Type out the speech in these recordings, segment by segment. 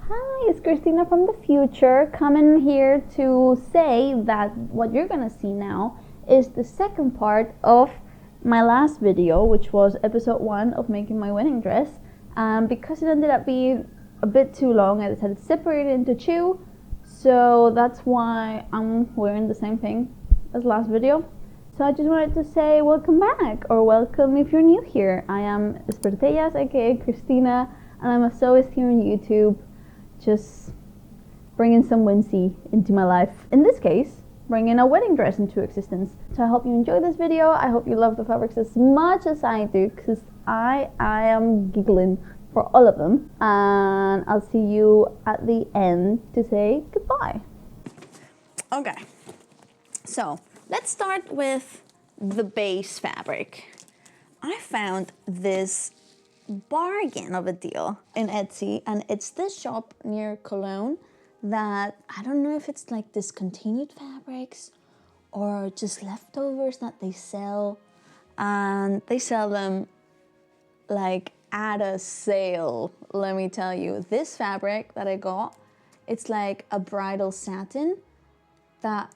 Hi, it's Christina from the future coming here to say that what you're gonna see now is the second part of my last video, which was episode 1 of making my wedding dress. Because it ended up being a bit too long, I decided to separate it into 2, so that's why I'm wearing the same thing as last video. So I just wanted to say welcome back, or welcome if you're new here. I am Espertellas, aka Christina, and I'm a sewist here on YouTube, just bringing some whimsy into my life. In this case, bringing a wedding dress into existence. So I hope you enjoy this video. I hope you love the fabrics as much as I do, because I am giggling for all of them. And I'll see you at the end to say goodbye. Okay, so let's start with the base fabric. I found this bargain of a deal in Etsy, and it's this shop near Cologne that I don't know if it's like discontinued fabrics or just leftovers that they sell, and they sell them like at a sale. Let me tell you, this fabric that I got, it's like a bridal satin that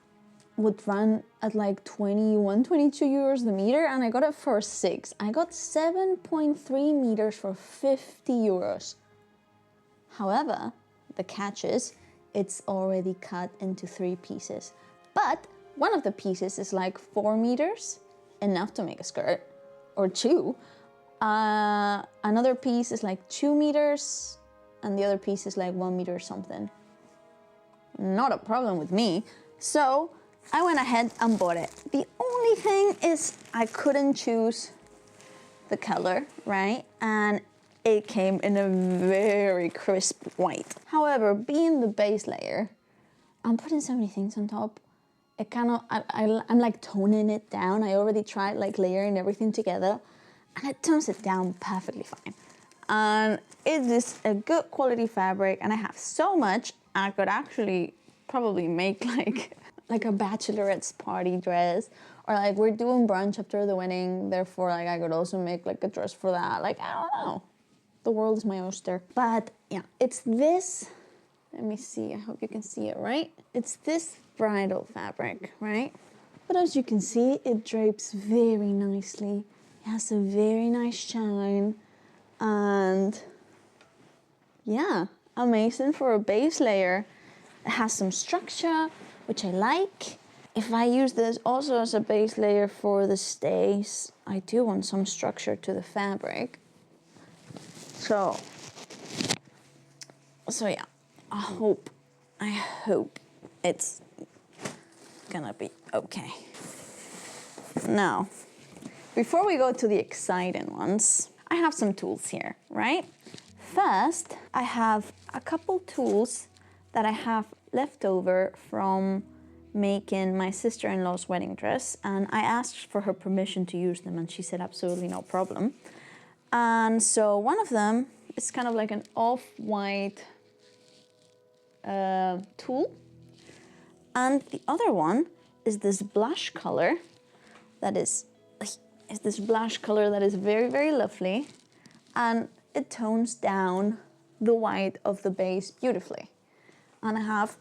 would run at like 21, 22 euros the meter, and I got it for 6. I got 7.3 meters for 50 euros. However, the catch is it's already cut into 3 pieces. But one of the pieces is like 4 meters, enough to make a skirt, or 2. Another piece is like 2 meters, and the other piece is like 1 meter or something. Not a problem with me. So I went ahead and bought it. The only thing is I couldn't choose the color, right? And it came in a very crisp white. However, being the base layer, I'm putting so many things on top. It kind of, I'm like toning it down. I already tried like layering everything together, and it tones it down perfectly fine. And it is a good quality fabric, and I have so much, I could actually probably make like a bachelorette's party dress, or like we're doing brunch after the wedding, therefore like I could also make like a dress for that. Like, I don't know, the world is my oyster. But yeah, it's this, let me see, I hope you can see it, right? It's this bridal fabric, right? But as you can see, it drapes very nicely. It has a very nice shine, and yeah, amazing for a base layer. It has some structure, which I like. If I use this also as a base layer for the stays, I do want some structure to the fabric. So yeah, I hope it's gonna be okay. Now, before we go to the exciting ones, I have some tools here, right? First, I have a couple tools that I have left over from making my sister-in-law's wedding dress, and I asked for her permission to use them, and she said absolutely no problem. And so one of them is kind of like an off-white tool, and the other one is this blush color that is very, very lovely, and it tones down the white of the base beautifully. And I have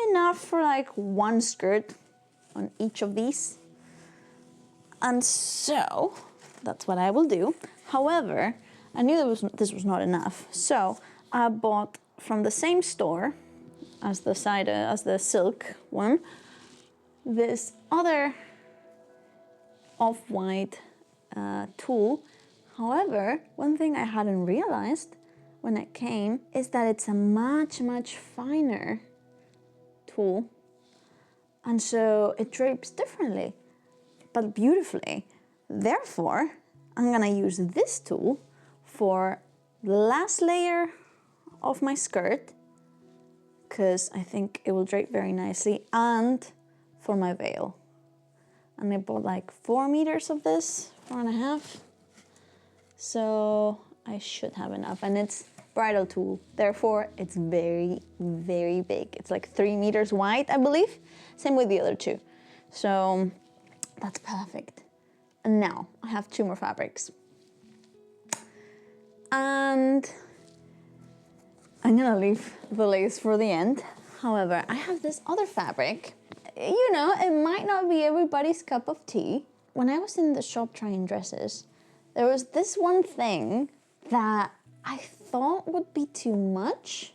enough for like 1 skirt on each of these. And so that's what I will do. However, I knew this was not enough. So I bought from the same store as the silk one, this other off-white tool. However, one thing I hadn't realized when it came is that it's a much, much finer tool, and so it drapes differently, but beautifully. Therefore, I'm gonna use this tool for the last layer of my skirt, because I think it will drape very nicely, and for my veil. And I bought like 4 meters of this, 4.5. So I should have enough, and it's bridal tool, therefore it's very, very big. It's like 3 meters wide, I believe. Same with the other 2. So that's perfect. And now I have 2 more fabrics. And I'm gonna leave the lace for the end. However, I have this other fabric. You know, it might not be everybody's cup of tea. When I was in the shop trying dresses, there was this one thing that I thought would be too much,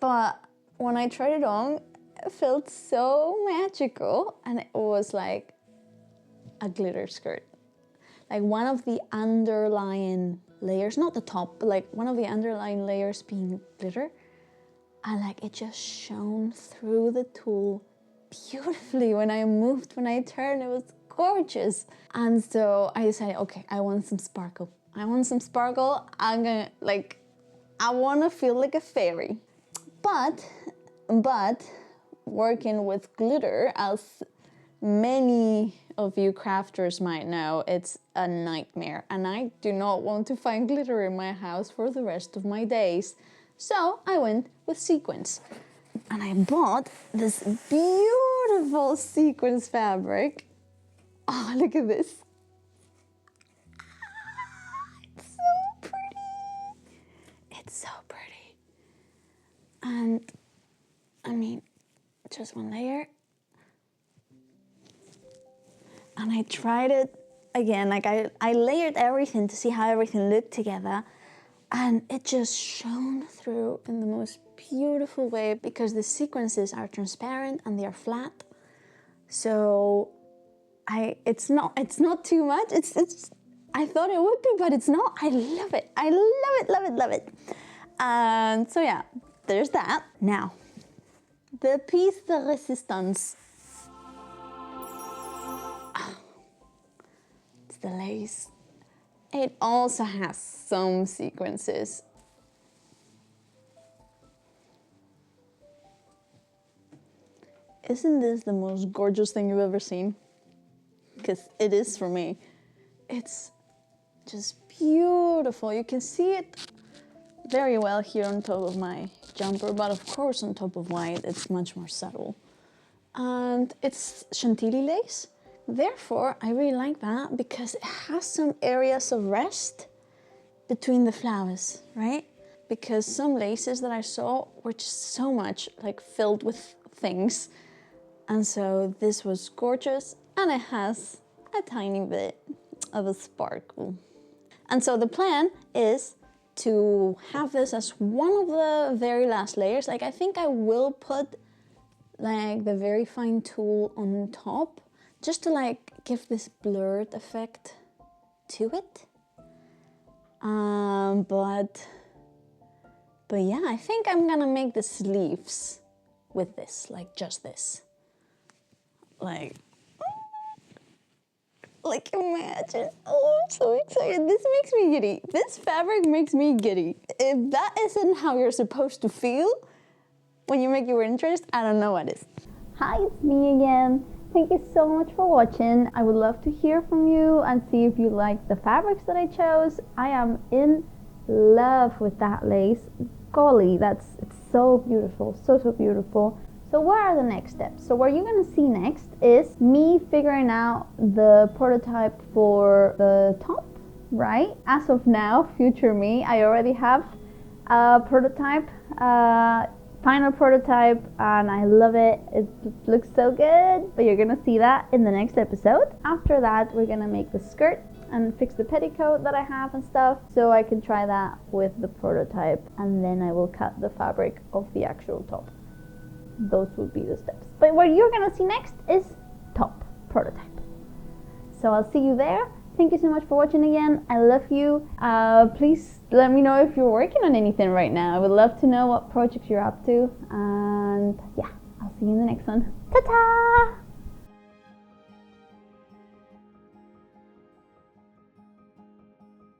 but when I tried it on, it felt so magical, and it was like a glitter skirt. Like one of the underlying layers, not the top, but like one of the underlying layers being glitter, and like it just shone through the tulle beautifully when I moved, when I turned. It was gorgeous. And so I decided, okay, I want some sparkle. I want some sparkle. I'm gonna, like, I wanna feel like a fairy. But working with glitter, as many of you crafters might know, it's a nightmare, and I do not want to find glitter in my house for the rest of my days. So I went with sequins, and I bought this beautiful sequins fabric. Oh, look at this. It's so pretty. It's so pretty. And I mean, just one layer. And I tried it again, like I layered everything to see how everything looked together, and it just shone through in the most beautiful way because the sequences are transparent and they are flat. So it's not too much. I thought it would be, but it's not. I love it. I love it, love it, love it. And so yeah, there's that. Now, the piece de resistance. It's the lace. It also has some sequences. Isn't this the most gorgeous thing you've ever seen? Because it is for me. It's just beautiful. You can see it very well here on top of my jumper, but of course on top of white, it's much more subtle. And it's Chantilly lace. Therefore, I really like that because it has some areas of rest between the flowers, right? Because some laces that I saw were just so much like filled with things. And so this was gorgeous, and it has a tiny bit of a sparkle. And so the plan is to have this as one of the very last layers. Like I think I will put like the very fine tulle on top, just to like give this blurred effect to it. But yeah, I think I'm gonna make the sleeves with this, like just this. Like imagine, oh, I'm so excited. This makes me giddy. This fabric makes me giddy. If that isn't how you're supposed to feel when you make your interest, I don't know what is. Hi, it's me again. Thank you so much for watching. I would love to hear from you and see if you like the fabrics that I chose. I am in love with that lace. Golly, it's so beautiful, so beautiful. So what are the next steps? So what you're gonna see next is me figuring out the prototype for the top, right? As of now, future me, I already have a prototype, final prototype, and I love it. It looks so good, but you're gonna see that in the next episode. After that, we're gonna make the skirt and fix the petticoat that I have and stuff, so I can try that with the prototype, and then I will cut the fabric of the actual top. Those would be the steps. But what you're gonna see next is top prototype. So I'll see you there. Thank you so much for watching again. I love you. Please let me know if you're working on anything right now. I would love to know what projects you're up to. And yeah, I'll see you in the next one. Ta-ta!